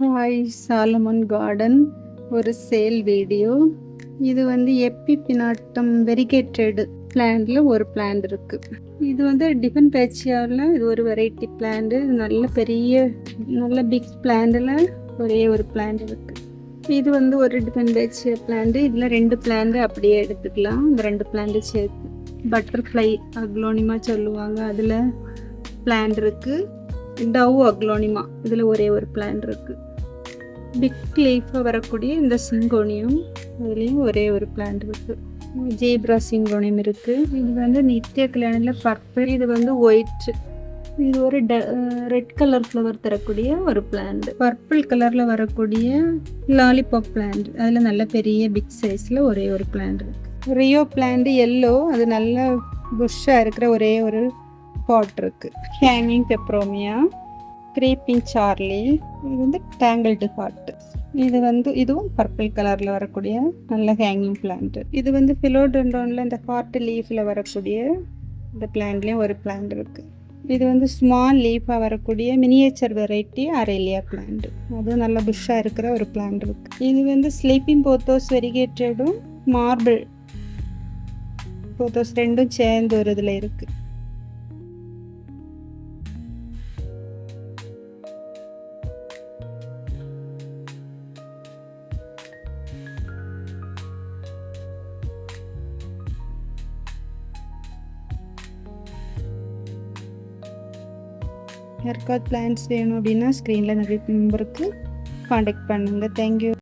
Hi Solomon garden ஒரு sale video. இது வந்து எப்பிபினாட்டம் வெரிகேட்டட் பிளான்ட்ல ஒரு பிளான்ட் இருக்கு. இது வந்து டிஃபன் பேச்சியாவில் இது ஒரு வெரைட்டி பிளான்ட். நல்ல பெரிய நல்ல பிக் பிளான்ட்ல ஒரே ஒரு பிளான்ட் இருக்கு. இது வந்து ஒரு டிஃபன் பேச்சியா பிளான்ட். இதுல 2 பிளான்ட் அப்படியே எடுத்துக்கலாம். இந்த 2 பிளான்ட் சேர்த்து பட்டர்ஃப்ளை அக்லோனிமா சொல்லுவாங்க, அதுல பிளான்ட் இருக்கு. டவ் அக்லோனிமா இதில் ஒரே ஒரு பிளான்ட் இருக்குது. பிக் லீஃபாக வரக்கூடிய இந்த சிங்கோனியம் அதுலேயும் ஒரே ஒரு பிளான்ட் இருக்குது. ஜீப்ரா சிங்கோனியம் இருக்குது. இது வந்து நித்திய கல்யாணில் பர்பிள், இது வந்து ஒயிட். இது ஒரு ரெட் கலர் ஃப்ளவர் தரக்கூடிய ஒரு பிளான்ட். பர்பிள் கலரில் வரக்கூடிய லாலிபாப் பிளான்ட், அதில் நல்ல பெரிய பிக் சைஸில் ஒரே ஒரு பிளான்ட் இருக்குது. ரியோ பிளான்ட் எல்லோ, அது நல்ல புஷ்ஷாக இருக்கிற ஒரே ஒரு பாட் இருக்கு. ஹேங்கிங் பெப்ரோமியா, கிரீப்பிங் சார்லி, இது வந்து டேங்கிள்டு ஹார்ட். இது வந்து இதுவும் பர்பிள் கலர்ல வரக்கூடிய நல்ல ஹேங்கிங் பிளான்ட். இது வந்து பிலோடெண்டோன்ல இந்த ஹார்ட் லீஃப்ல வரக்கூடிய இந்த பிளான்ட்லயும் ஒரு பிளான்ட் இருக்கு. இது வந்து ஸ்மால் லீஃபா வரக்கூடிய மினியேச்சர் வெரைட்டி அரேலியா பிளான்ட், அதுவும் நல்ல புஷ்ஷா இருக்கிற ஒரு பிளான்ட் இருக்கு. இது வந்து ஸ்லீப்பிங் போத்தோஸ் வெரிகேட்டடும் மார்பிள் போத்தோஸ் ரெண்டும் சேர்ந்து ஒரு இதுல இருக்கு. யாருக்காவது பிளான்ஸ் வேணும் அப்படின்னா ஸ்க்ரீனில் நிறைய நம்பருக்கு காண்டாக்ட் பண்ணுங்கள். தேங்க்யூ.